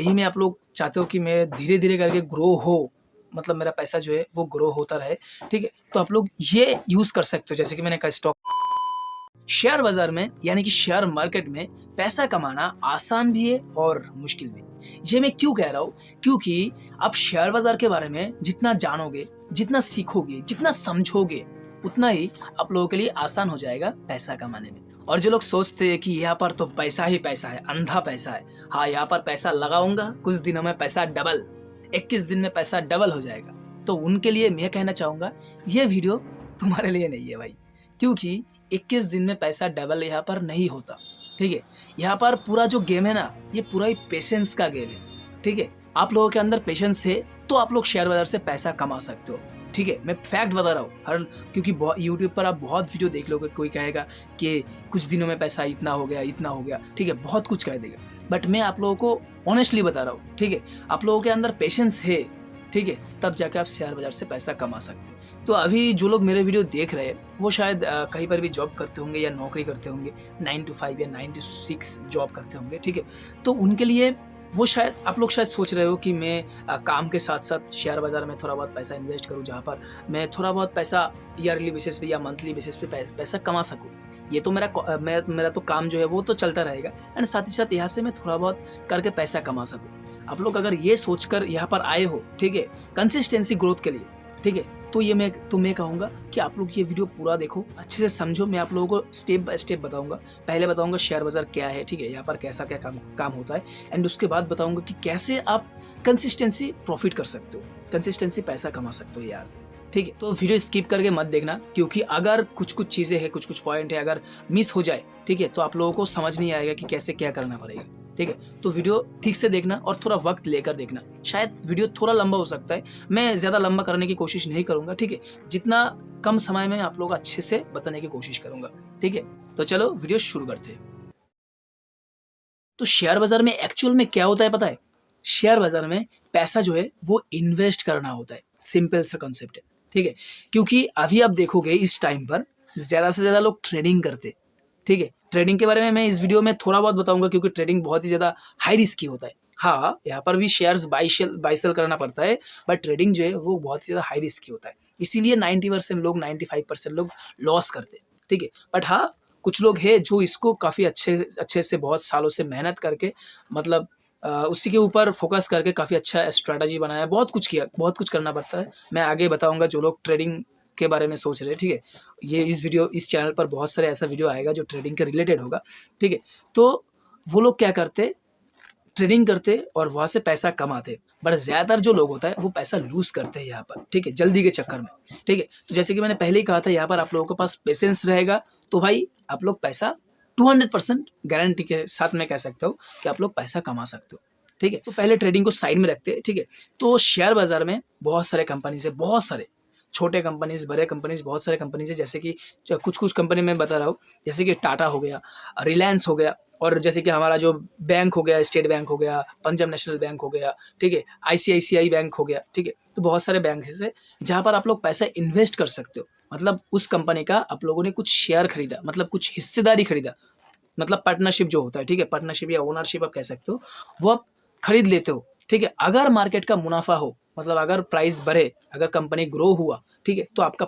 यही में आप लोग चाहते हो कि मैं धीरे धीरे करके ग्रो हो, मतलब मेरा पैसा जो है वो ग्रो होता रहे, ठीक है, तो आप लोग ये यूज़ कर सकते हो। जैसे कि मैंने कहा स्टॉक शेयर बाजार में यानी कि शेयर मार्केट में पैसा कमाना आसान भी है और मुश्किल भी। ये मैं क्यों कह रहा हूँ, क्योंकि आप शेयर बाजार के बारे में जितना जानोगे, जितना सीखोगे, जितना समझोगे, उतना ही आप लोगों के लिए आसान हो जाएगा पैसा कमाने में। और जो लोग सोचते हैं कि यहाँ पर तो पैसा ही पैसा है, अंधा पैसा है, हाँ यहाँ पर पैसा लगाऊंगा कुछ दिनों में पैसा डबल, 21 दिन में पैसा डबल हो जाएगा, तो उनके लिए मैं कहना चाहूँगा ये वीडियो तुम्हारे लिए नहीं है भाई। क्योंकि 21 दिन में पैसा डबल यहाँ पर नहीं होता, ठीक है। यहाँ पर पूरा जो गेम है ना, ये पूरा ही पेशेंस का गेम है, ठीक है। आप लोगों के अंदर पेशेंस है तो आप लोग शेयर बाजार से पैसा कमा सकते हो, ठीक है। मैं फैक्ट बता रहा हूँ क्योंकि यूट्यूब पर आप बहुत वीडियो देख लोगे, कोई कहेगा कि कुछ दिनों में पैसा इतना हो गया, इतना हो गया, ठीक है, बहुत कुछ कह देगा। बट मैं आप लोगों को ऑनेस्टली बता रहा हूँ, ठीक है। आप लोगों के अंदर पेशेंस है, ठीक है, तब जाके आप शेयर बाजार से पैसा कमा सकते हो। तो अभी जो लोग मेरे वीडियो देख रहे हैं वो शायद कहीं पर भी जॉब करते होंगे या नौकरी करते होंगे, 9 to 5 या 9 to 6 जॉब करते होंगे, ठीक है। तो उनके लिए वो शायद आप लोग शायद सोच रहे हो कि मैं काम के साथ साथ शेयर बाज़ार में थोड़ा बहुत पैसा इन्वेस्ट करूं, जहां पर मैं थोड़ा बहुत पैसा ईयरली बेसिस पे या मंथली बेसिस पे पैसा कमा सकूं। ये तो मेरा तो काम जो है वो तो चलता रहेगा, एंड साथ ही साथ यहाँ से मैं थोड़ा बहुत करके पैसा कमा सकूं। आप लोग अगर ये सोचकर यहाँ पर आए हो, ठीक है, कंसिस्टेंसी ग्रोथ के लिए, ठीक है, तो मैं कहूँगा कि आप लोग ये वीडियो पूरा देखो, अच्छे से समझो। मैं आप लोगों को स्टेप बाय स्टेप बताऊंगा। पहले बताऊंगा शेयर बाजार क्या है, ठीक है, यहाँ पर कैसा क्या काम होता है, एंड उसके बाद बताऊंगा कि कैसे आप कंसिस्टेंसी प्रॉफिट कर सकते हो, कंसिस्टेंसी पैसा कमा सकते हो यहाँ से, ठीक है। तो वीडियो स्किप करके मत देखना, क्योंकि अगर कुछ चीज़ें हैं, कुछ पॉइंट है, अगर मिस हो जाए, ठीक है, तो आप लोगों को समझ नहीं आएगा कि कैसे क्या करना पड़ेगा, ठीक है। तो वीडियो ठीक से देखना और थोड़ा वक्त लेकर देखना। शायद वीडियो थोड़ा लंबा हो सकता है, मैं ज़्यादा लंबा करने की कोशिश नहीं करूँगा, ठीक है। जितना कम समय में आप लोग अच्छे से बताने की कोशिश करूँगा, ठीक है। तो चलो वीडियो शुरू करते हैं। तो शेयर बाजार में एक्चुअल में क्या होता है पता है? शेयर बाजार में पैसा जो है वो इन्वेस्ट करना होता है, सिंपल सा कॉन्सेप्ट है, ठीक है। क्योंकि अभी आप देखोगे इस टाइम पर ज़्यादा से ज़्यादा लोग ट्रेडिंग करते, ठीक है। ट्रेडिंग के बारे में मैं इस वीडियो में थोड़ा बहुत बताऊंगा, क्योंकि ट्रेडिंग बहुत ही ज़्यादा हाई रिस्की होता है। हाँ, यहाँ पर भी शेयर्स बाई सेल करना पड़ता है, बट ट्रेडिंग जो है वो बहुत ही ज़्यादा हाई रिस्की होता है। इसीलिए 90% लोग, 95% लोग लॉस करते, ठीक है। बट हाँ, कुछ लोग हैं जो इसको काफ़ी अच्छे से बहुत सालों से मेहनत करके, मतलब उसी के ऊपर फोकस करके काफ़ी अच्छा स्ट्रैटेजी बनाया, बहुत कुछ किया, बहुत कुछ करना पड़ता है। मैं आगे बताऊंगा जो लोग ट्रेडिंग के बारे में सोच रहे हैं, ठीक है। ये इस चैनल पर बहुत सारे ऐसा वीडियो आएगा जो ट्रेडिंग के रिलेटेड होगा, ठीक है। तो वो लोग क्या करते, ट्रेडिंग करते और वहाँ से पैसा कमाते, बट ज़्यादातर जो लोग होता है वो पैसा लूज़ करते हैं यहाँ पर, ठीक है, जल्दी के चक्कर में, ठीक है। तो जैसे कि मैंने पहले ही कहा था, यहाँ पर आप लोगों के पास पेशेंस रहेगा तो भाई आप लोग पैसा 200% गारंटी के साथ मैं कह सकता हूँ कि आप लोग पैसा कमा सकते हो, ठीक है। तो पहले ट्रेडिंग को साइड में रखते हैं, ठीक है। तो शेयर बाजार में बहुत सारे कंपनीज है, बहुत सारे छोटे कंपनीज, बड़े कंपनीज, बहुत सारे कंपनीज है। जैसे कि कुछ कंपनी मैं बता रहा हूँ, जैसे कि टाटा हो गया, रिलायंस हो गया, और जैसे कि हमारा जो बैंक हो गया, स्टेट बैंक हो गया, पंजाब नेशनल बैंक हो गया, ठीक है, आईसीआईसीआई बैंक हो गया, ठीक है। तो बहुत सारे बैंक है जहाँ पर आप लोग पैसा इन्वेस्ट कर सकते हो। मतलब उस कंपनी का आप लोगों ने कुछ शेयर खरीदा, मतलब कुछ हिस्सेदारी खरीदा, मतलब पार्टनरशिप जो होता है, ठीक है, पार्टनरशिप या ओनरशिप आप कह सकते हो, वो आप खरीद लेते हो, ठीक है। अगर मार्केट का मुनाफा हो, मतलब अगर प्राइस बढ़े, अगर कंपनी ग्रो हुआ, ठीक है, तो आपका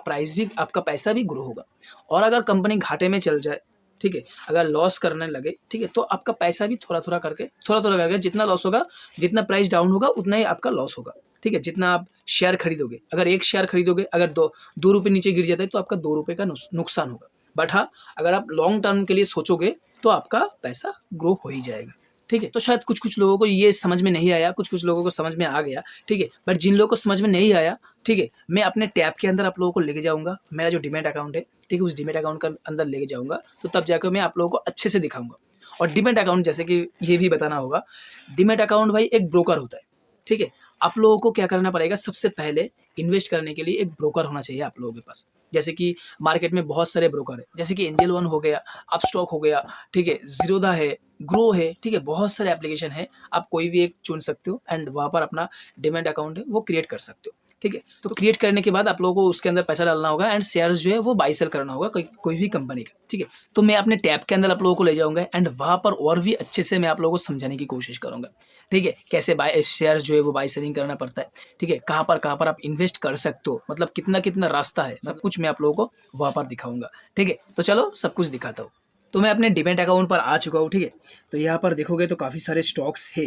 आपका पैसा भी ग्रो होगा। और अगर कंपनी घाटे में चल जाए, ठीक है, अगर लॉस करने लगे, ठीक है, तो आपका पैसा भी थोड़ा थोड़ा करके जितना लॉस होगा, जितना प्राइस डाउन होगा उतना ही आपका लॉस होगा, ठीक है। जितना आप शेयर खरीदोगे, अगर एक शेयर खरीदोगे, अगर दो रुपये नीचे गिर जाता है तो आपका 2 रुपये का नुकसान होगा। बट हाँ, अगर आप लॉन्ग टर्म के लिए सोचोगे तो आपका पैसा ग्रो हो ही जाएगा, ठीक है। तो शायद कुछ लोगों को ये समझ में नहीं आया, कुछ लोगों को समझ में आ गया, ठीक है। बट जिन लोगों को समझ में नहीं आया, ठीक है, मैं अपने टैब के अंदर आप लोगों को लेके जाऊंगा, मेरा जो डीमैट अकाउंट है, ठीक है, उस डीमैट अकाउंट के अंदर लेके जाऊंगा, तो तब जाकर मैं आप लोगों को अच्छे से दिखाऊंगा। और डीमैट अकाउंट, जैसे कि ये भी बताना होगा, डीमैट अकाउंट भाई एक ब्रोकर होता है, ठीक है। आप लोगों को क्या करना पड़ेगा, सबसे पहले इन्वेस्ट करने के लिए एक ब्रोकर होना चाहिए आप लोगों के पास। जैसे कि मार्केट में बहुत सारे ब्रोकर है, जैसे कि एंजल वन हो गया, अपस्टॉक हो गया, ठीक है, जीरोधा है, ग्रो है, ठीक है, बहुत सारे एप्लीकेशन है। आप कोई भी एक चुन सकते हो एंड वहाँ पर अपना डीमैट अकाउंट है वो क्रिएट कर सकते हो, ठीक है। तो क्रिएट करने के बाद आप लोगों को उसके अंदर पैसा डालना होगा एंड शेयर्स जो है वो बाई सेल करना होगा कोई भी कंपनी का, ठीक है। तो मैं अपने टैब के अंदर आप लोगों को ले जाऊंगा एंड वहाँ पर और भी अच्छे से मैं आप लोगों को समझाने की कोशिश करूंगा, ठीक है। कैसे बाय शेयर्स जो है वो बाई सेलिंग करना पड़ता है, ठीक है। कहाँ पर आप इन्वेस्ट कर सकते हो, मतलब कितना कितना रास्ता है, सब कुछ मैं आप लोगों को वहाँ पर दिखाऊंगा, ठीक है। तो चलो सब कुछ दिखाता हूँ। तो मैं अपने डिमेट अकाउंट पर आ चुका हूँ, ठीक है। तो यहाँ पर देखोगे तो काफ़ी सारे स्टॉक्स है।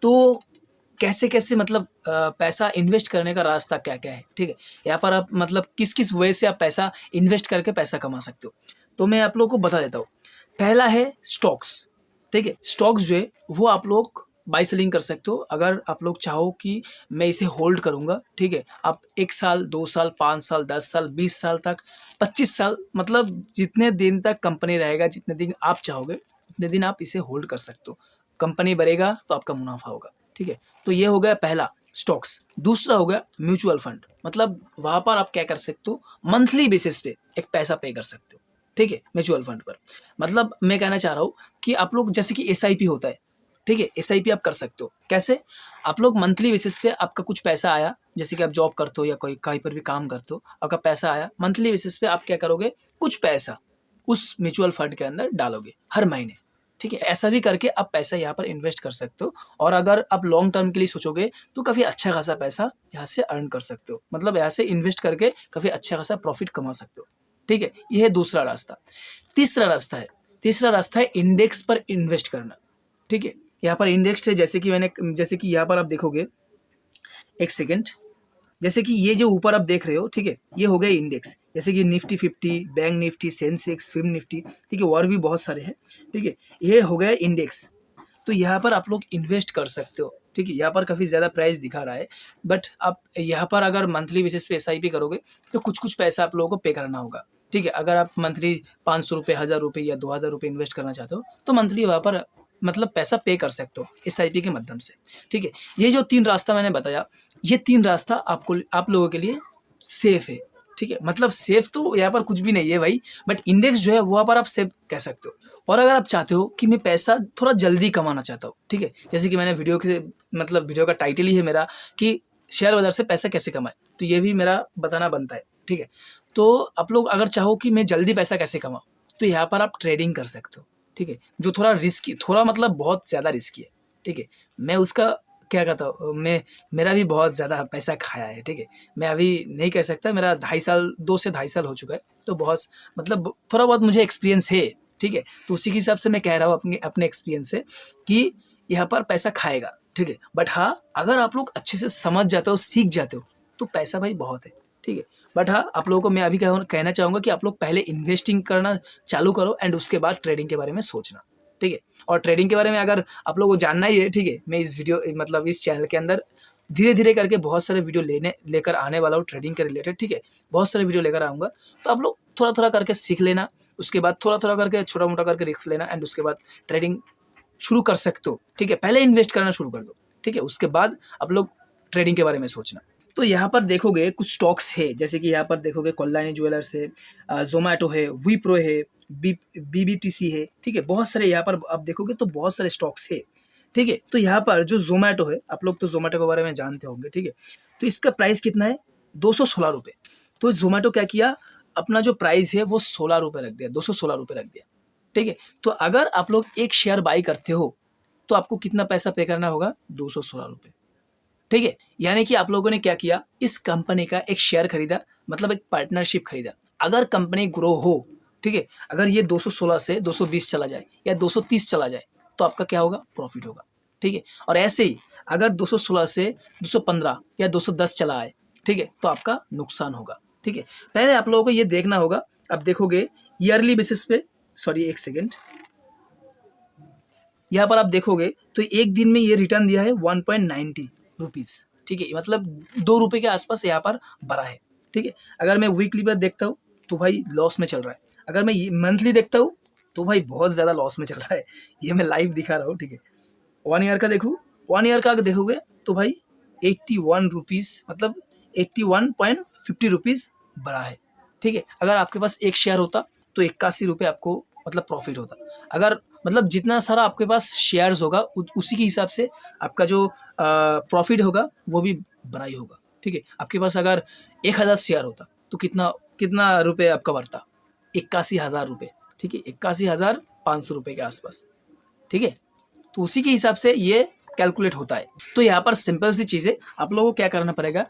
तो कैसे कैसे मतलब पैसा इन्वेस्ट करने का रास्ता क्या क्या है, ठीक है। यहाँ पर आप मतलब किस किस वे से आप पैसा इन्वेस्ट करके पैसा कमा सकते हो, तो मैं आप लोगों को बता देता हूँ। पहला है स्टॉक्स, ठीक है। स्टॉक्स जो है वो आप लोग बाई सेलिंग कर सकते हो। अगर आप लोग चाहो कि मैं इसे होल्ड करूँगा, ठीक है, आप 1 साल 2 साल 5 साल 10 साल 20 साल तक 25 साल, मतलब जितने दिन तक कंपनी रहेगा, जितने दिन आप चाहोगे उतने दिन आप इसे होल्ड कर सकते हो। कंपनी बढ़ेगा तो आपका मुनाफा होगा, ठीक है। तो ये हो गया पहला स्टॉक्स। दूसरा हो गया म्यूचुअल फंड, मतलब वहाँ पर आप क्या कर सकते हो, मंथली बेसिस पे एक पैसा पे कर सकते हो, ठीक है, म्यूचुअल फंड पर। मतलब मैं कहना चाह रहा हूँ कि आप लोग जैसे कि SIP होता है, ठीक है, SIP आप कर सकते हो। कैसे? आप लोग मंथली बेसिस पे आपका कुछ पैसा आया, जैसे कि आप जॉब करते हो या कोई कहीं पर भी काम करते हो, आपका पैसा आया मंथली बेसिस पे, आप क्या करोगे, कुछ पैसा उस म्यूचुअल फंड के अंदर डालोगे हर महीने, ठीक है। ऐसा भी करके आप पैसा यहाँ पर इन्वेस्ट कर सकते हो। और अगर आप लॉन्ग टर्म के लिए सोचोगे तो काफ़ी अच्छा खासा पैसा यहाँ से अर्न कर सकते हो, मतलब यहाँ से इन्वेस्ट करके काफ़ी अच्छा खासा प्रॉफिट कमा सकते हो, ठीक है। ये है दूसरा रास्ता। तीसरा रास्ता है इंडेक्स पर इन्वेस्ट करना, ठीक है। यहाँ पर इंडेक्स है, जैसे कि यहाँ पर आप देखोगे, एक सेकेंड, जैसे कि ये जो ऊपर आप देख रहे हो, ठीक है, ये हो गया इंडेक्स, जैसे कि Nifty 50, bank Nifty, Sensex, film Nifty, ठीक है, और भी बहुत सारे हैं, ठीक है। ये हो गया इंडेक्स। तो यहाँ पर आप लोग इन्वेस्ट कर सकते हो, ठीक है। यहाँ पर काफ़ी ज़्यादा प्राइस दिखा रहा है, बट आप यहाँ पर अगर मंथली बेसिस पे SIP करोगे तो कुछ कुछ पैसा आप लोगों को पे करना होगा, ठीक है। अगर आप मंथली 500 रुपये, 1000 रुपये या 2000 रुपये इन्वेस्ट करना चाहते हो तो मंथली वहाँ पर मतलब पैसा पे कर सकते हो SIP के माध्यम से, ठीक है। ये जो 3 रास्ता मैंने बताया, ये 3 रास्ता आप लोगों के लिए सेफ है, ठीक है। मतलब सेफ तो यहाँ पर कुछ भी नहीं है भाई, बट इंडेक्स जो है वहाँ पर आप सेफ कह सकते हो। और अगर आप चाहते हो कि मैं पैसा थोड़ा जल्दी कमाना चाहता हूँ, ठीक है, जैसे कि मैंने वीडियो का टाइटल ही है मेरा कि शेयर बाजार से पैसा कैसे कमाए, तो ये भी मेरा बताना बनता है, ठीक है। तो आप लोग अगर चाहो कि मैं जल्दी पैसा कैसे कमाऊँ, तो यहाँ पर आप ट्रेडिंग कर सकते हो, ठीक है, जो थोड़ा रिस्की, थोड़ा मतलब बहुत ज़्यादा रिस्की है, ठीक है। मैं उसका क्या कहता हूँ, मेरा भी बहुत ज़्यादा पैसा खाया है, ठीक है। मैं अभी नहीं कह सकता, मेरा 2 से ढाई साल हो चुका है, तो बहुत मतलब थोड़ा बहुत मुझे एक्सपीरियंस है, ठीक है। तो उसी के हिसाब से मैं कह रहा हूँ अपने एक्सपीरियंस से कि यहाँ पर पैसा खाएगा, ठीक है। बट हाँ, अगर आप लोग अच्छे से समझ जाते हो, सीख जाते हो, तो पैसा भाई बहुत है, ठीक है। बट हाँ, आप लोगों को मैं अभी कहना चाहूँगा कि आप लोग पहले इन्वेस्टिंग करना चालू करो एंड उसके बाद ट्रेडिंग के बारे में सोचना, ठीक है। और ट्रेडिंग के बारे में अगर आप लोगों को जानना ही है, ठीक है, मैं इस चैनल के अंदर धीरे धीरे करके बहुत सारे वीडियो लेकर आने वाला हूँ ट्रेडिंग के रिलेटेड, ठीक है। बहुत सारे वीडियो लेकर आऊँगा, तो आप लोग थोड़ा थोड़ा करके सीख लेना, उसके बाद थोड़ा थोड़ा करके छोटा मोटा करके रिस्क लेना एंड उसके बाद ट्रेडिंग शुरू कर सकते हो, ठीक है। पहले इन्वेस्ट करना शुरू कर दो, ठीक है, उसके बाद आप लोग ट्रेडिंग के बारे में सोचना। तो यहाँ पर देखोगे कुछ स्टॉक्स है, जैसे कि यहाँ पर देखोगे कल्याणी ज्वेलर्स है, जोमेटो है, विप्रो है, BBTC है, ठीक है। बहुत सारे यहाँ पर आप देखोगे तो बहुत सारे स्टॉक्स है, ठीक है। तो यहाँ पर जो जोमेटो है, आप लोग तो जोमेटो के बारे में जानते होंगे, ठीक है। तो इसका प्राइस कितना है, 216 रुपये। तो जोमेटो क्या किया, अपना जो प्राइस है वो 16 रुपये रख दिया, 216 रुपये रख दिया, ठीक है। तो अगर आप लोग एक शेयर बाई करते हो तो आपको कितना पैसा पे करना होगा, 216 रुपये, ठीक है। यानी कि आप लोगों ने क्या किया, इस कंपनी का एक शेयर खरीदा, मतलब एक पार्टनरशिप खरीदा। अगर कंपनी ग्रो हो, ठीक है, अगर ये 216 से 220 चला जाए या 230 चला जाए तो आपका क्या होगा, प्रॉफिट होगा, ठीक है। और ऐसे ही अगर 216 से 215 या 210 चला आए, ठीक है, तो आपका नुकसान होगा, ठीक है। पहले आप लोगों को ये देखना होगा। अब देखोगे ईयरली बेसिस पे, सॉरी एक सेकेंड, यहाँ पर आप देखोगे तो एक दिन में ये रिटर्न दिया है 1.90 रुपीज़, ठीक है, मतलब 2 रुपये के आसपास यहाँ पर बढ़ा है, ठीक है। अगर मैं वीकली पर देखता हूँ तो भाई लॉस में चल रहा है, अगर मैं मंथली देखता हूँ तो भाई बहुत ज़्यादा लॉस में चल रहा है। ये मैं लाइव दिखा रहा हूँ, ठीक है। 1 ईयर का देखूँ, 1 ईयर का देखोगे तो भाई 81 रुपीज़, मतलब 81.50 रुपीज़ बढ़ा है, ठीक है। अगर आपके पास एक शेयर होता तो 81 रुपये आपको मतलब प्रॉफिट होता। अगर मतलब जितना सारा आपके पास शेयर्स होगा उसी के हिसाब से आपका जो प्रॉफिट होगा वो भी बड़ा ही होगा, ठीक है। आपके पास अगर 1000 शेयर होता तो कितना कितना रुपये आपका बढ़ता? 81,000 रुपये, ठीक है, 81,500 रुपये के आसपास, ठीक है। तो उसी के हिसाब से ये कैलकुलेट होता है। तो यहाँ पर सिंपल सी चीज़ है, आप लोगों को क्या करना पड़ेगा,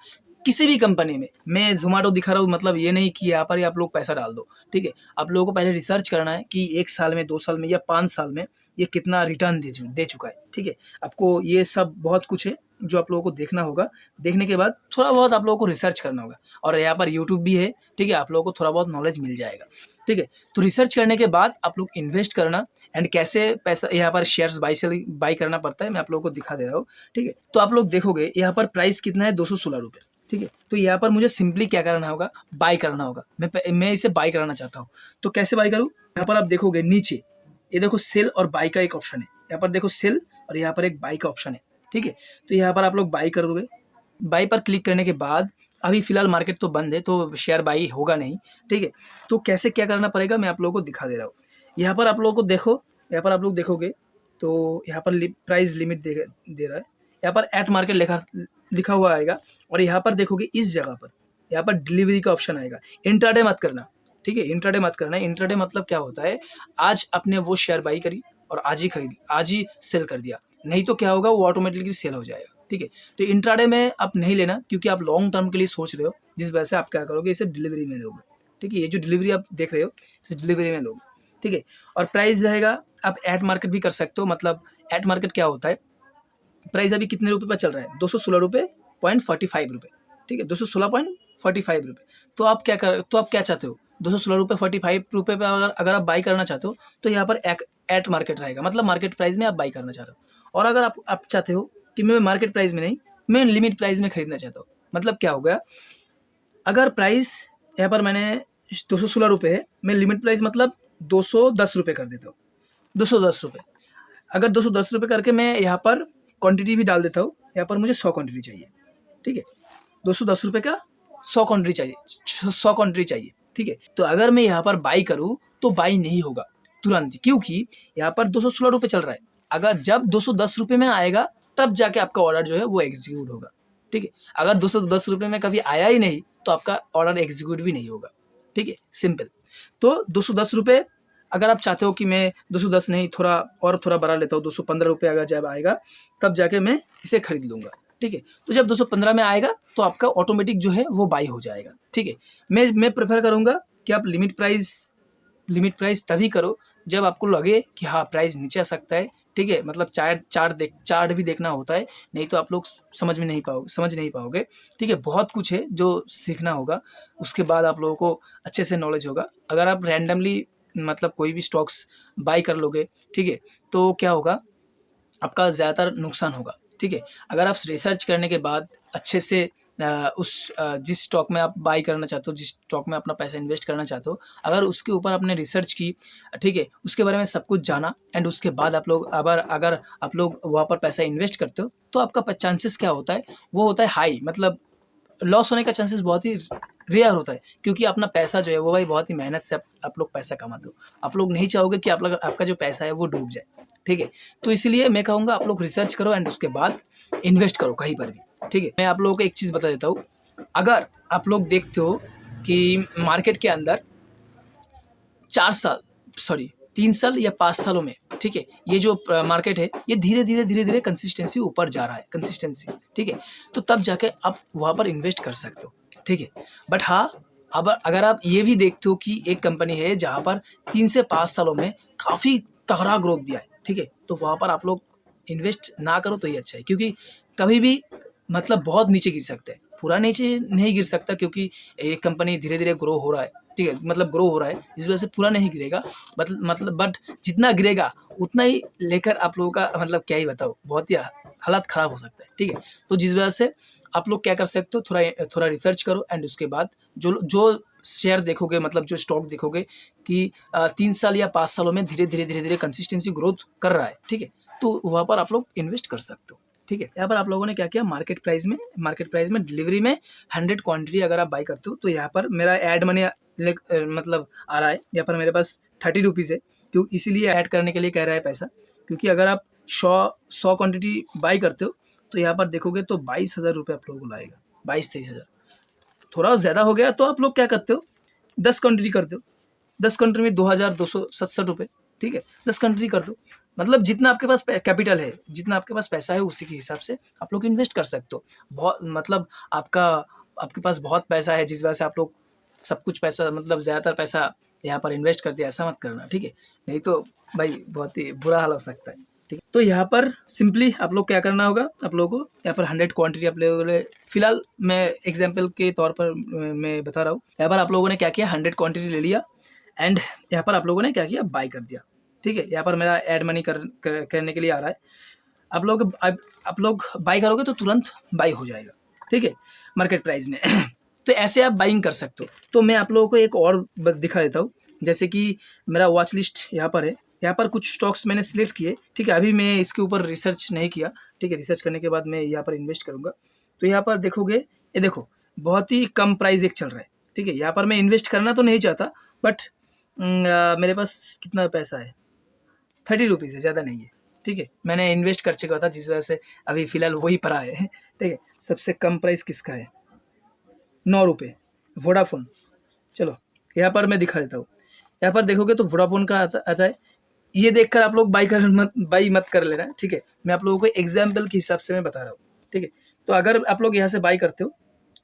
किसी भी कंपनी में, मैं ज़ोमैटो दिखा रहा हूँ मतलब ये नहीं कि यहाँ पर ही आप लोग पैसा डाल दो, ठीक है। आप लोगों को पहले रिसर्च करना है कि 1 साल में, 2 साल में या 5 साल में ये कितना रिटर्न दे चुका है, ठीक है। आपको ये सब बहुत कुछ है जो आप लोगों को देखना होगा। देखने के बाद थोड़ा बहुत आप लोगों को रिसर्च करना होगा, और यहाँ पर यूट्यूब भी है, ठीक है, आप लोगों को थोड़ा बहुत नॉलेज मिल जाएगा, ठीक है। तो रिसर्च करने के बाद आप लोग इन्वेस्ट करना, एंड कैसे पैसा यहाँ पर शेयर्स बाई करना पड़ता है मैं आप लोगों को दिखा दे रहा हूँ, ठीक है। तो आप लोग देखोगे यहाँ पर प्राइस कितना है, 216 रुपये, ठीक है। तो यहाँ पर मुझे सिंपली क्या करना होगा, बाई करना होगा। मैं इसे बाई कराना चाहता हूँ, तो कैसे बाई करूँ? यहाँ पर आप देखोगे नीचे, ये देखो सेल और बाई का एक ऑप्शन है, यहाँ पर देखो सेल और यहाँ पर एक बाई का ऑप्शन है, ठीक है। तो यहाँ पर आप लोग बाई कर दोगे। बाई पर क्लिक करने के बाद अभी फ़िलहाल मार्केट तो बंद है तो शेयर बाई होगा नहीं, ठीक है। तो कैसे क्या करना पड़ेगा मैं आप लोगों को दिखा दे रहा हूँ। यहाँ पर आप लोगों को देखो, यहाँ पर आप लोग देखोगे तो यहाँ पर प्राइस लिमिट दे रहा है, यहाँ पर एट मार्केट लिखा हुआ आएगा, और यहाँ पर देखोगे इस जगह पर यहाँ पर डिलीवरी का ऑप्शन आएगा। इंट्राडे मत करना, ठीक है, इंट्राडे मत करना। इंट्राडे मतलब क्या होता है, आज आपने वो शेयर बाई करी और आज ही सेल कर दिया, नहीं तो क्या होगा, वो ऑटोमेटिकली सेल हो जाएगा, ठीक है। तो इंट्राडे में आप नहीं लेना, क्योंकि आप लॉन्ग टर्म के लिए सोच रहे हो, जिस वजह से आप क्या करोगे, इसे डिलीवरी में लोगे, ठीक है। ये जो डिलीवरी आप देख रहे हो इसे डिलीवरी में लोगे, ठीक है। और प्राइस रहेगा, आप एट मार्केट भी कर सकते हो। मतलब एट मार्केट क्या होता है, प्राइस अभी कितने रुपये पर चल रहा है, 216 रुपये पॉइंट 45 रुपये, ठीक है, 216.45 रुपये। तो आप क्या चाहते हो, 216 रुपये 45 रुपये पर अगर आप बाई करना चाहते हो तो यहाँ पर एट मार्केट रहेगा, मतलब मार्केट प्राइस में आप बाई करना चाहते हो। और अगर आप चाहते हो कि मैं मार्केट प्राइस में नहीं, मैं लिमिट प्राइस में खरीदना चाहता हूँ, मतलब क्या हो गया, अगर प्राइस यहाँ पर मैंने 216 रुपये है, मैं लिमिट प्राइस मतलब 210 रुपये कर देता हूँ, 210 रुपये। अगर 210 रुपये करके मैं यहाँ पर क्वांटिटी भी डाल देता हूँ, यहाँ पर मुझे 100 क्वांटिटी चाहिए, ठीक है, 210 रुपये का 100 क्वांटिटी चाहिए, 100 क्वांटिटी चाहिए, ठीक है। तो अगर मैं यहाँ पर बाई करूँ तो बाई नहीं होगा तुरंत, क्योंकि यहाँ पर 216 रुपये चल रहा है। अगर जब 210 रुपये में आएगा तब जाके आपका ऑर्डर जो है वो एग्जीक्यूट होगा, ठीक है। अगर 210 रुपये में कभी आया ही नहीं तो आपका ऑर्डर एग्जीक्यूट भी नहीं होगा, ठीक है, सिंपल। तो 210 रुपये, अगर आप चाहते हो कि मैं 210 नहीं थोड़ा बढ़ा लेता हूँ, 215 रुपये अगर जब आएगा तब जाके मैं इसे खरीद लूँगा, ठीक है। तो जब 215 में आएगा तो आपका ऑटोमेटिक जो है वो बाई हो जाएगा, ठीक है। मैं प्रेफर करूँगा कि आप लिमिट प्राइस तभी करो जब आपको लगे कि हाँ प्राइस नीचे आ सकता है, ठीक है। मतलब चार्ट भी देखना होता है, नहीं तो आप लोग समझ नहीं पाओगे, ठीक है। बहुत कुछ है जो सीखना होगा, उसके बाद आप लोगों को अच्छे से नॉलेज होगा। अगर आप रैंडमली मतलब कोई भी स्टॉक्स बाई कर लोगे, ठीक है, तो क्या होगा, आपका ज़्यादातर नुकसान होगा, ठीक है। अगर आप रिसर्च करने के बाद अच्छे से जिस स्टॉक में आप बाई करना चाहते हो, जिस स्टॉक में अपना पैसा इन्वेस्ट करना चाहते हो, अगर उसके ऊपर आपने रिसर्च की, ठीक है, उसके बारे में सब कुछ जाना, एंड उसके बाद आप लोग अगर आप लोग वहाँ पर पैसा इन्वेस्ट करते हो तो आपका चांसेस क्या होता है, वो होता है हाई, मतलब लॉस होने का चांसेस बहुत ही रेयर होता है, क्योंकि अपना पैसा जो है वो भाई बहुत ही मेहनत से आप लोग पैसा कमाते हो। आप लोग नहीं चाहोगे कि आपका जो पैसा है वो डूब जाए, ठीक है। तो इसलिए मैं कहूँगा आप लोग रिसर्च करो एंड उसके बाद इन्वेस्ट करो कहीं पर भी, ठीक है। मैं आप लोगों को एक चीज़ बता देता हूँ, अगर आप लोग देखते हो कि मार्केट के अंदर 3 साल या 5 सालों में, ठीक है, ये जो मार्केट है ये धीरे धीरे कंसिस्टेंसी ऊपर जा रहा है, कंसिस्टेंसी, ठीक है। तो तब जाके आप वहाँ पर इन्वेस्ट कर सकते हो, ठीक है। बट हाँ, अब अगर आप ये भी देखते हो कि एक कंपनी है जहाँ पर 3 से 5 सालों में काफ़ी तगड़ा ग्रोथ दिया है, ठीक है, तो वहाँ पर आप लोग इन्वेस्ट ना करो तो ही अच्छा है, क्योंकि कभी भी मतलब बहुत नीचे गिर सकते हैं, पूरा नीचे नहीं गिर सकता, क्योंकि एक कंपनी धीरे धीरे ग्रो हो रहा है, ठीक है, मतलब ग्रो हो रहा है, इस वजह से पूरा नहीं गिरेगा, मतलब बट जितना गिरेगा उतना ही लेकर आप लोगों का मतलब क्या ही बताओ, बहुत ही हालत ख़राब हो सकता है, ठीक है। तो जिस वजह से आप लोग क्या कर सकते हो, थोड़ा रिसर्च करो एंड उसके बाद जो शेयर देखोगे, मतलब जो स्टॉक देखोगे कि 3 साल या 5 सालों में धीरे धीरे कंसिस्टेंसी ग्रोथ कर रहा है, ठीक है, तो वहाँ पर आप लोग इन्वेस्ट कर सकते हो, ठीक है। यहाँ पर आप लोगों ने क्या किया, मार्केट प्राइस में डिलीवरी में 100 क्वांटिटी अगर आप बाई करते हो, तो यहाँ पर मेरा ऐड मनी मतलब आ रहा है, यहाँ पर मेरे पास 30 रुपीज़ है, क्यों इसीलिए ऐड करने के लिए कह रहा है पैसा, क्योंकि अगर आप 100 क्वांटिटी बाई करते हो तो यहाँ पर देखोगे तो 22,000 रुपये आप लोगों को लाएगा, 22-23 हज़ार। थोड़ा ज़्यादा हो गया तो आप लोग क्या करते हो, 10 कंट्री करते हो, 10 कंट्री में 2267 रुपये, ठीक है, 10 कंट्री कर दो। मतलब जितना आपके पास कैपिटल है, जितना आपके पास पैसा है, उसी के हिसाब से आप लोग इन्वेस्ट कर सकते हो। बहुत मतलब आपके पास बहुत पैसा है जिस वजह से आप लोग सब कुछ पैसा मतलब ज़्यादातर पैसा यहाँ पर इन्वेस्ट कर दिया, ऐसा मत करना, ठीक है, नहीं तो भाई बहुत ही बुरा हाल हो सकता है, ठीक है। तो यहाँ पर सिंपली आप लोग क्या करना होगा, आप लोगों को यहाँ पर 100 क्वांटिटी आप लोगों ने, फिलहाल मैं एग्जाम्पल के तौर पर मैं बता रहा हूँ, यहाँ पर आप लोगों ने क्या किया, 100 क्वांटिटी ले लिया एंड यहाँ पर आप लोगों ने क्या किया, बाई कर दिया, ठीक है। यहाँ पर मेरा ऐड मनी करने के लिए आ रहा है। आप लोग बाई करोगे तो तुरंत बाई हो जाएगा, ठीक है, मार्केट प्राइस में। तो ऐसे आप बाइंग कर सकते हो। तो मैं आप लोगों को एक और दिखा देता हूँ, जैसे कि मेरा वॉच लिस्ट यहाँ पर है, यहाँ पर कुछ स्टॉक्स मैंने सिलेक्ट किए, ठीक है। अभी मैं इसके ऊपर रिसर्च नहीं किया, ठीक है, रिसर्च करने के बाद मैं यहाँ पर इन्वेस्ट करूँगा। तो यहाँ पर देखोगे, ये देखो बहुत ही कम प्राइस एक चल रहा है, ठीक है। यहाँ पर मैं इन्वेस्ट करना तो नहीं चाहता, बट मेरे पास कितना पैसा है, 30 रुपीज़ है, ज़्यादा नहीं है, ठीक है। मैंने इन्वेस्ट कर चुका था जिस वजह से अभी फ़िलहाल वही पड़ा है, ठीक है। सबसे कम प्राइस किसका है, 9 रुपये, वोडाफ़ोन। चलो यहाँ पर मैं दिखा देता हूँ, यहाँ पर देखोगे तो वोडाफ़ोन का आता है। ये देखकर आप लोग बाई मत कर लेना, ठीक है। मैं आप लोगों को एग्जाम्पल के हिसाब से मैं बता रहा हूँ, ठीक है। तो अगर आप लोग यहाँ से बाई करते हो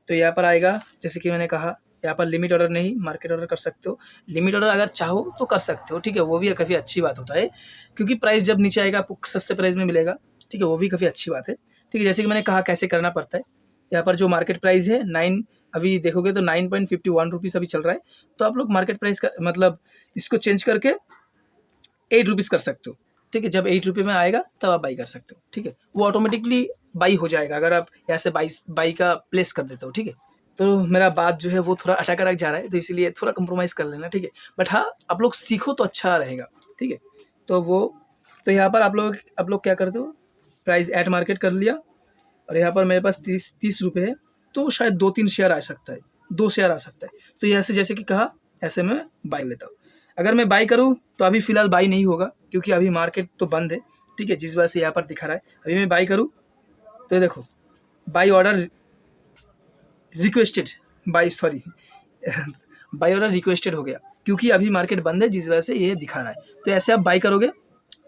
तो यहाँ पर आएगा, जैसे कि मैंने कहा, यहाँ पर लिमिट ऑर्डर नहीं, मार्केट ऑर्डर कर सकते हो। लिमिट ऑर्डर अगर चाहो तो कर सकते हो, ठीक है, वो भी काफ़ी अच्छी बात होता है, क्योंकि प्राइस जब नीचे आएगा आपको सस्ते प्राइस में मिलेगा, ठीक है, वो भी काफ़ी अच्छी बात है, ठीक है। जैसे कि मैंने कहा कैसे करना पड़ता है, यहाँ पर जो मार्केट प्राइस है 9, अभी देखोगे तो 9.51 रुपीज़ अभी चल रहा है। तो आप लोग मार्केट प्राइस का मतलब इसको चेंज करके 8 रुपीज़ कर सकते हो, ठीक है। जब 8 रुपये में आएगा तब आप बाई कर सकते हो, ठीक है, वो ऑटोमेटिकली बाई हो जाएगा अगर आप यहाँ से बाई का प्लेस कर देते हो, ठीक है। तो मेरा बात जो है वो थोड़ा अटक जा रहा है, तो इसलिए थोड़ा कंप्रोमाइज़ कर लेना, ठीक है। बट हाँ, आप लोग सीखो तो अच्छा रहेगा, ठीक है। तो यहाँ पर आप लोग क्या करते हो, प्राइस एट मार्केट कर लिया, और यहाँ पर मेरे पास 30 रुपये है, तो शायद 2-3 शेयर आ सकता है, 2 शेयर आ सकता है। तो ऐसे जैसे कि कहा, ऐसे मैं बाई लेता हूँ। अगर मैं बाई करूँ तो अभी फ़िलहाल बाई नहीं होगा, क्योंकि अभी मार्केट तो बंद है, ठीक है, जिस वजह से यहाँ पर दिखा रहा है। अभी मैं बाई करूँ तो देखो, by order requested, by order requested हो गया, क्योंकि अभी मार्केट बंद है, जिस वजह से ये दिखा रहा है। तो ऐसे आप बाई करोगे,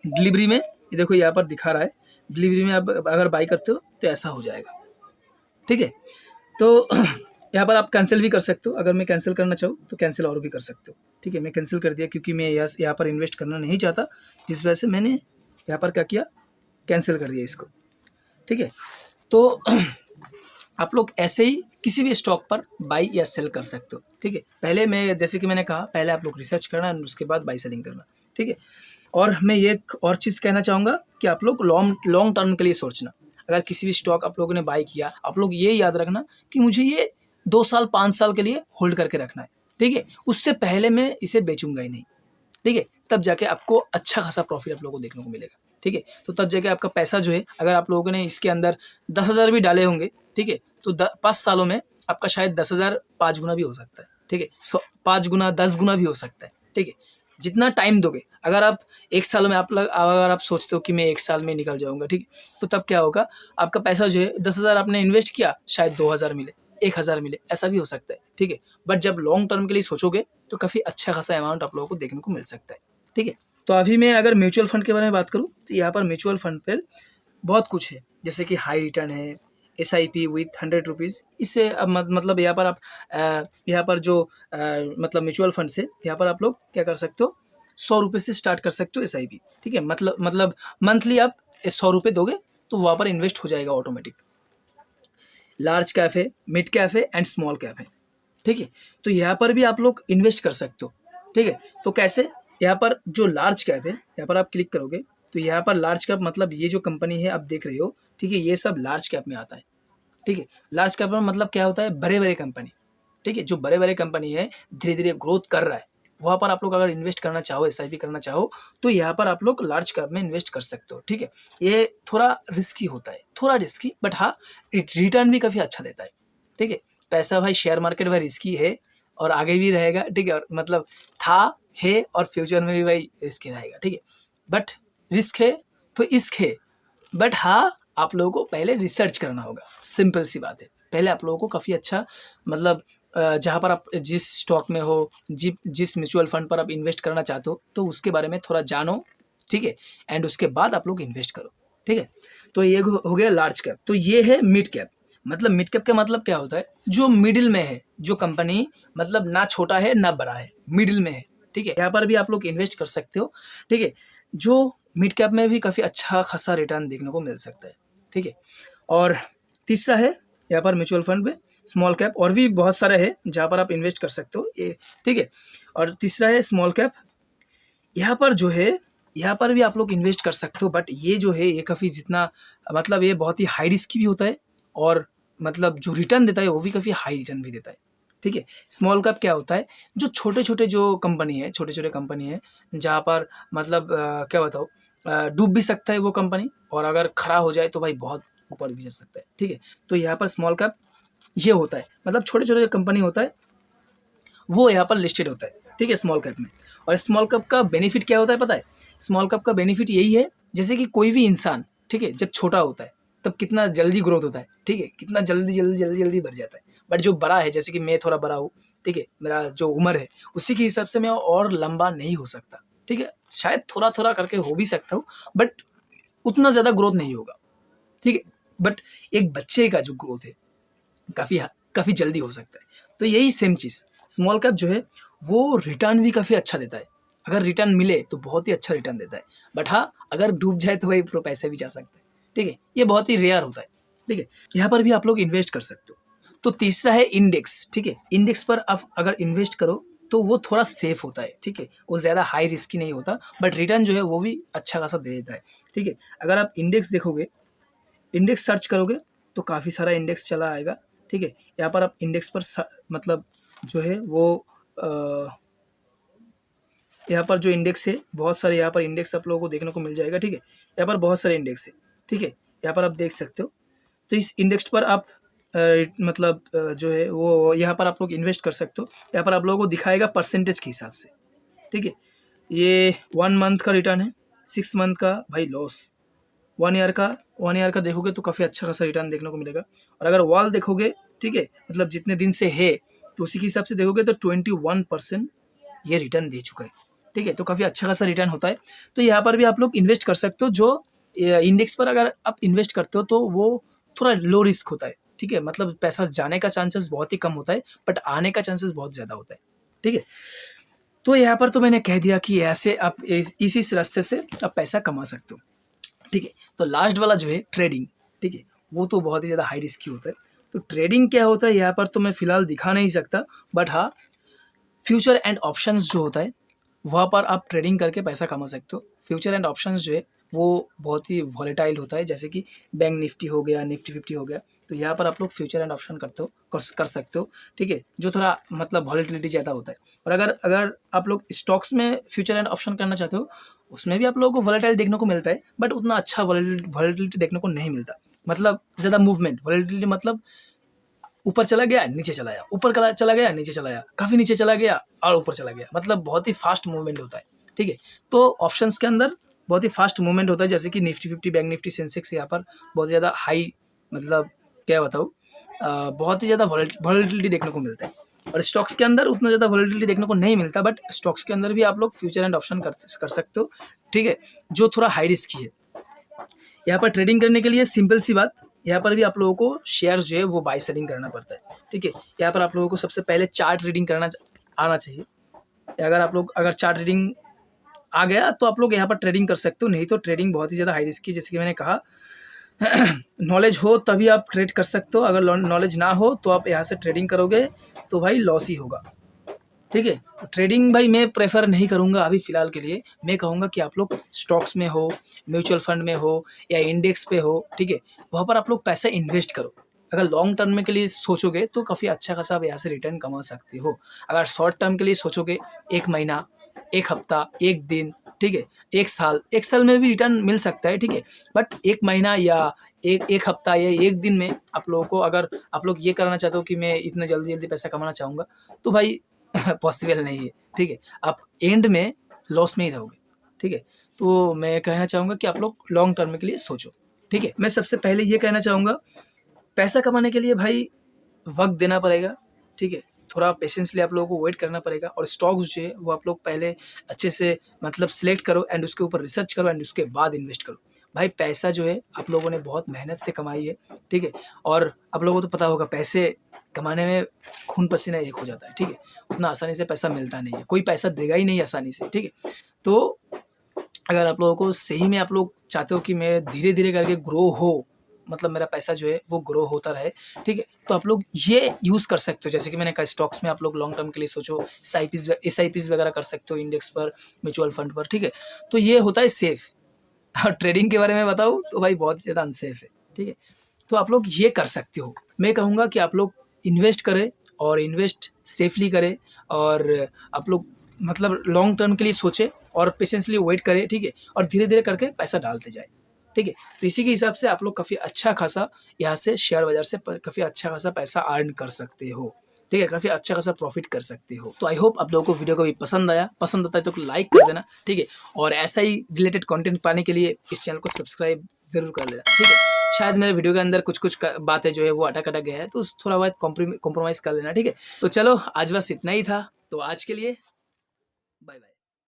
डिलीवरी में ये देखो यहाँ पर दिखा रहा है, डिलीवरी में आप अगर बाई करते हो तो ऐसा हो जाएगा, ठीक है। तो यहाँ पर आप कैंसिल भी कर सकते हो, अगर मैं कैंसिल करना चाहूँ तो कैंसिल और भी कर सकते हो, ठीक है। मैं कैंसिल कर दिया क्योंकि मैं यहाँ पर इन्वेस्ट करना नहीं चाहता, जिस वजह से मैंने यहाँ पर क्या किया, कैंसिल कर दिया इसको, ठीक है। तो आप लोग ऐसे ही किसी भी स्टॉक पर बाई या सेल कर सकते हो, ठीक है। पहले मैं जैसे कि मैंने कहा, पहले आप लोग रिसर्च करना, उसके बाद बाई सेलिंग करना, ठीक है। और मैं ये एक और चीज़ कहना चाहूँगा कि आप लोग लॉन्ग टर्म के लिए सोचना। अगर किसी भी स्टॉक आप लोगों ने बाई किया, आप लोग ये याद रखना कि मुझे ये 2 साल 5 साल के लिए होल्ड करके रखना है, ठीक है। उससे पहले मैं इसे बेचूंगा ही नहीं, ठीक है। तब जाके आपको अच्छा खासा प्रॉफिट आप लोगों को देखने को मिलेगा, ठीक है। तो तब जाके आपका पैसा जो है, अगर आप लोगों ने इसके अंदर 10,000 भी डाले होंगे, ठीक है, तो 5 सालों में आपका शायद 10,000 5 गुना भी हो सकता है, ठीक है, 5 गुना 10 गुना भी हो सकता है, ठीक है। जितना टाइम दोगे, अगर आप 1 साल में अगर आप सोचते हो कि मैं 1 साल में निकल जाऊंगा, ठीक है, तो तब क्या होगा, आपका पैसा जो है 10,000 आपने इन्वेस्ट किया, शायद 2,000 मिले, 1,000 मिले, ऐसा भी हो सकता है, ठीक है। बट जब लॉन्ग टर्म के लिए सोचोगे तो काफ़ी अच्छा खासा अमाउंट आप लोगों को देखने को मिल सकता है, ठीक है। तो अभी मैं अगर म्यूचुअल फंड के बारे में बात करूँ तो यहाँ पर म्यूचुअल फंड पर बहुत कुछ है, जैसे कि हाई रिटर्न है, SIP विथ 100 रुपीज़। इससे अब मतलब यहाँ पर आप यहाँ पर जो मतलब म्यूचुअल फंड से यहाँ पर आप लोग क्या कर सकते हो, 100 रुपये से स्टार्ट कर सकते हो SIP, ठीक है। मतलब मंथली आप 100 रुपये दोगे तो वहाँ पर इन्वेस्ट हो जाएगा ऑटोमेटिक। लार्ज कैफ है, मिड कैफ है एंड स्मॉल कैफ है, ठीक है। तो यहाँ पर भी आप लोग इन्वेस्ट कर सकते हो, ठीक है। तो कैसे, यहाँ पर जो लार्ज कैप है, यहाँ पर आप क्लिक करोगे तो यहाँ पर लार्ज कैप मतलब ये जो कंपनी है आप देख रहे हो, ठीक है, ये सब लार्ज कैप में आता है, ठीक है। लार्ज कैप में मतलब क्या होता है, बड़े बड़े कंपनी, ठीक है, जो बड़े बड़े कंपनी है, धीरे धीरे ग्रोथ कर रहा है, वहाँ पर आप लोग अगर इन्वेस्ट करना चाहो, SIP करना चाहो, तो यहाँ पर आप लोग लार्ज कैप में इन्वेस्ट कर सकते हो, ठीक है। ये थोड़ा रिस्की होता है, थोड़ा रिस्की, बट हाँ रिटर्न भी काफ़ी अच्छा देता है, ठीक है। पैसा भाई शेयर मार्केट में रिस्की है और आगे भी रहेगा, ठीक है, और मतलब है और फ्यूचर में भी भाई रिस्की रहेगा, ठीक है। बट रिस्क है तो इश्क है, बट हाँ आप लोगों को पहले रिसर्च करना होगा, सिंपल सी बात है, पहले आप लोगों को काफ़ी अच्छा मतलब जहाँ पर आप जिस स्टॉक में हो, जिस म्यूचुअल फंड पर आप इन्वेस्ट करना चाहते हो, तो उसके बारे में थोड़ा जानो, ठीक है, एंड उसके बाद आप लोग इन्वेस्ट करो, ठीक है। तो ये हो गया लार्ज कैप। तो ये है मिड कैप। मतलब मिड कैप का मतलब क्या होता है, जो मिडिल में है, जो कंपनी मतलब ना छोटा है ना बड़ा है, मिडिल में है, ठीक है। यहाँ पर भी आप लोग इन्वेस्ट कर सकते हो, ठीक है। जो मिड कैप में भी काफ़ी अच्छा खासा रिटर्न देखने को मिल सकता है, ठीक है। और तीसरा है यहाँ पर म्यूचुअल फंड में स्मॉल कैप, और भी बहुत सारे हैं जहाँ पर आप इन्वेस्ट कर सकते हो ये, ठीक है। और तीसरा है स्मॉल कैप। यहाँ पर जो है, यहाँ पर भी आप लोग इन्वेस्ट कर सकते हो, बट ये जो है ये काफ़ी जितना मतलब ये बहुत ही हाई रिस्क भी होता है, और मतलब जो रिटर्न देता है वो भी काफ़ी हाई रिटर्न भी देता है, ठीक है। स्मॉल कैप क्या होता है, जो छोटे छोटे जो कंपनी है, छोटे छोटे कंपनी है जहाँ पर मतलब क्या बताओ, डूब भी सकता है वो कंपनी, और अगर खड़ा हो जाए तो भाई बहुत ऊपर भी जा सकता है, ठीक है। तो यहाँ पर स्मॉल कैप ये होता है, मतलब छोटे छोटे जो कंपनी होता है वो यहाँ पर लिस्टेड होता है, ठीक है, स्मॉल कैप में। और स्मॉल कैप का बेनिफिट क्या होता है पता है, स्मॉल कैप का बेनिफिट यही है, जैसे कि कोई भी इंसान, ठीक है, जब छोटा होता है तब कितना जल्दी ग्रोथ होता है, ठीक है, कितना जल्दी जल्दी जल्दी जल्दी बढ़ जाता है। बट जो बड़ा है, जैसे कि मैं थोड़ा बड़ा हूँ, ठीक है, मेरा जो उम्र है उसी के हिसाब से मैं और लंबा नहीं हो सकता, ठीक है। शायद थोड़ा थोड़ा करके हो भी सकता हूँ, बट उतना ज़्यादा ग्रोथ नहीं होगा, ठीक है। बट एक बच्चे का जो ग्रोथ है काफ़ी काफ़ी जल्दी हो सकता है। तो यही सेम चीज़ स्मॉल कैप जो है वो रिटर्न भी काफ़ी अच्छा देता है। अगर रिटर्न मिले तो बहुत ही अच्छा रिटर्न देता है, बट हाँ अगर डूब जाए तो भाई पूरा पैसे भी जा सकते हैं, ठीक है। ये बहुत ही रेयर होता है, ठीक है। यहाँ पर भी आप लोग इन्वेस्ट कर सकते हो। तो तीसरा है इंडेक्स, ठीक है। इंडेक्स पर आप अगर इन्वेस्ट करो तो वो थोड़ा सेफ होता है, ठीक है, वो ज़्यादा हाई रिस्की नहीं होता, बट रिटर्न जो है वो भी अच्छा खासा दे देता है, ठीक है। अगर आप इंडेक्स देखोगे, इंडेक्स सर्च करोगे तो काफ़ी सारा इंडेक्स चला आएगा, ठीक है। यहाँ पर आप इंडेक्स पर मतलब जो है वो यहाँ पर जो इंडेक्स है बहुत सारे, यहाँ पर इंडेक्स आप लोगों को देखने को मिल जाएगा, ठीक है। यहाँ पर बहुत सारे इंडेक्स है, ठीक है, यहाँ पर आप देख सकते हो। तो इस इंडेक्स पर आप मतलब जो है वो यहाँ पर आप लोग इन्वेस्ट कर सकते हो। यहाँ पर आप लोगों को दिखाएगा परसेंटेज के हिसाब से, ठीक है। ये 1 मंथ का रिटर्न है, 6 मंथ का भाई लॉस, 1 ईयर का देखोगे तो काफ़ी अच्छा खासा रिटर्न देखने को मिलेगा। और अगर वॉल देखोगे, ठीक है, मतलब जितने दिन से है तो उसी के हिसाब से देखोगे तो 21% ये रिटर्न दे चुका है, ठीक है। तो काफ़ी अच्छा खासा रिटर्न होता है। तो यहाँ पर भी आप लोग इन्वेस्ट कर सकते हो। जो इंडेक्स पर अगर आप इन्वेस्ट करते हो तो वो थोड़ा लो रिस्क होता है, ठीक है, मतलब पैसा जाने का चांसेस बहुत ही कम होता है, बट आने का चांसेस बहुत ज़्यादा होता है, ठीक है। तो यहाँ पर तो मैंने कह दिया कि ऐसे आप इसी रास्ते से आप पैसा कमा सकते हो, ठीक है। तो लास्ट वाला जो है ट्रेडिंग, ठीक है, वो तो बहुत ही ज़्यादा हाई रिस्की होता है। तो ट्रेडिंग क्या होता है यहाँ पर तो मैं फ़िलहाल दिखा नहीं सकता, बट हाँ फ्यूचर एंड ऑप्शंस जो होता है वहाँ पर आप ट्रेडिंग करके पैसा कमा सकते हो। फ्यूचर एंड ऑप्शंस जो है वो बहुत ही वॉलेटाइल होता है, जैसे कि बैंक निफ्टी हो गया, निफ्टी 50 हो गया। तो यहाँ पर आप लोग फ्यूचर एंड ऑप्शन करते हो, कर सकते हो, ठीक है, जो थोड़ा मतलब वॉलेटिलिटी ज़्यादा होता है। और अगर अगर आप लोग स्टॉक्स में फ्यूचर एंड ऑप्शन करना चाहते हो, उसमें भी आप लोगों को वॉलेटाइल देखने को मिलता है, बट उतना अच्छा वॉलेटिलिटी देखने को नहीं मिलता, मतलब ज़्यादा मूवमेंट। वॉलेटिलिटी मतलब ऊपर चला गया नीचे चला गया, ऊपर चला गया नीचे चला गया, काफ़ी नीचे चला गया और ऊपर चला गया, मतलब बहुत ही फास्ट मूवमेंट होता है, ठीक है। तो ऑप्शंस के अंदर बहुत ही फास्ट मूवमेंट होता है, जैसे कि निफ्टी 50, बैंक निफ्टी, सेंसेक्स, यहाँ पर बहुत ज़्यादा हाई मतलब क्या बताऊँ, बहुत ही ज़्यादा वॉलेटिलिटी देखने को मिलता है। और स्टॉक्स के अंदर उतना ज़्यादा वॉलेटिलिटी देखने को नहीं मिलता, बट स्टॉक्स के अंदर भी आप लोग फ्यूचर एंड ऑप्शन कर सकते हो, ठीक है, जो थोड़ा हाई रिस्क है। यहाँ पर ट्रेडिंग करने के लिए सिंपल सी बात, यहाँ पर भी आप लोगों को शेयर जो है वो बाय सेलिंग करना पड़ता है, ठीक है। यहाँ पर आप लोगों को सबसे पहले चार्ट रीडिंग करना आना चाहिए। अगर आप लोग अगर चार्ट रीडिंग आ गया तो आप लोग यहाँ पर ट्रेडिंग कर सकते हो, नहीं तो ट्रेडिंग बहुत ही ज़्यादा हाई रिस्क की, जैसे कि मैंने कहा नॉलेज हो तभी आप ट्रेड कर सकते हो। अगर नॉलेज ना हो तो आप यहाँ से ट्रेडिंग करोगे तो भाई लॉस ही होगा, ठीक है। तो ट्रेडिंग भाई मैं प्रेफर नहीं करूँगा अभी फ़िलहाल के लिए। मैं कहूँगा कि आप लोग स्टॉक्स में हो, म्यूचुअल फंड में हो या इंडेक्स पे हो, ठीक है, वहाँ पर आप लोग पैसा इन्वेस्ट करो। अगर लॉन्ग टर्म में के लिए सोचोगे तो काफ़ी अच्छा खासा आप यहाँ से रिटर्न कमा सकते हो। अगर शॉर्ट टर्म के लिए सोचोगे, 1 महीना, 1 हफ्ता, 1 दिन, ठीक है, 1 साल में भी रिटर्न मिल सकता है, ठीक है। बट 1 महीना या एक हफ्ता या 1 दिन में आप लोगों को, अगर आप लोग ये करना चाहते हो कि मैं इतना जल्दी जल्दी पैसा कमाना चाहूँगा, तो भाई पॉसिबल नहीं है, ठीक है। आप एंड में लॉस में ही रहोगे, ठीक है। तो मैं कहना चाहूँगा कि आप लोग लॉन्ग टर्म के लिए सोचो, ठीक है। मैं सबसे पहले ये कहना चाहूँगा, पैसा कमाने के लिए भाई वक्त देना पड़ेगा, ठीक है, थोड़ा पेशेंसली आप लोगों को वेट करना पड़ेगा। और स्टॉक्स जो है वो आप लोग पहले अच्छे से मतलब सिलेक्ट करो एंड उसके ऊपर रिसर्च करो एंड उसके बाद इन्वेस्ट करो। भाई पैसा जो है आप लोगों ने बहुत मेहनत से कमाई है, ठीक है, और आप लोगों को तो पता होगा पैसे कमाने में खून पसीना एक हो जाता है, ठीक है, उतना आसानी से पैसा मिलता नहीं है, कोई पैसा देगा ही नहीं आसानी से, ठीक है। तो अगर आप लोगों को सही में आप लोग चाहते हो कि मैं धीरे धीरे करके ग्रो हो, मतलब मेरा पैसा जो है वो ग्रो होता रहे, ठीक है, तो आप लोग ये यूज़ कर सकते हो। जैसे कि मैंने कहा स्टॉक्स में आप लोग लॉन्ग टर्म के लिए सोचो, एस आई पीज़ वगैरह कर सकते हो इंडेक्स पर, म्यूचुअल फंड पर, ठीक है। तो ये होता है सेफ़। और ट्रेडिंग के बारे में बताऊँ तो भाई बहुत ज़्यादा अनसेफ है, ठीक है। तो आप लोग ये कर सकते हो। मैं कहूँगा कि आप लोग इन्वेस्ट करें और इन्वेस्ट सेफली करें, और आप लोग मतलब लॉन्ग टर्म के लिए सोचें और पेशेंसली वेट करें, ठीक है, और धीरे धीरे करके पैसा डालते जाए, ठीक है। तो इसी के हिसाब से आप लोग काफ़ी अच्छा खासा यहाँ से शेयर बाज़ार से काफ़ी अच्छा खासा पैसा अर्न कर सकते हो, ठीक है, काफ़ी अच्छा खासा प्रॉफिट कर सकते हो। तो आई होप आप लोगों को वीडियो कभी पसंद आया, पसंद आता है तो लाइक कर देना, ठीक है, और ऐसा ही रिलेटेड कंटेंट पाने के लिए इस चैनल को सब्सक्राइब ज़रूर कर लेना, ठीक है। शायद मेरे वीडियो के अंदर कुछ बातें जो है वो अटक गया है, तो थोड़ा बहुत कॉम्प्रोमाइज़ कर लेना, ठीक है। तो चलो आज बस इतना ही था, तो आज के लिए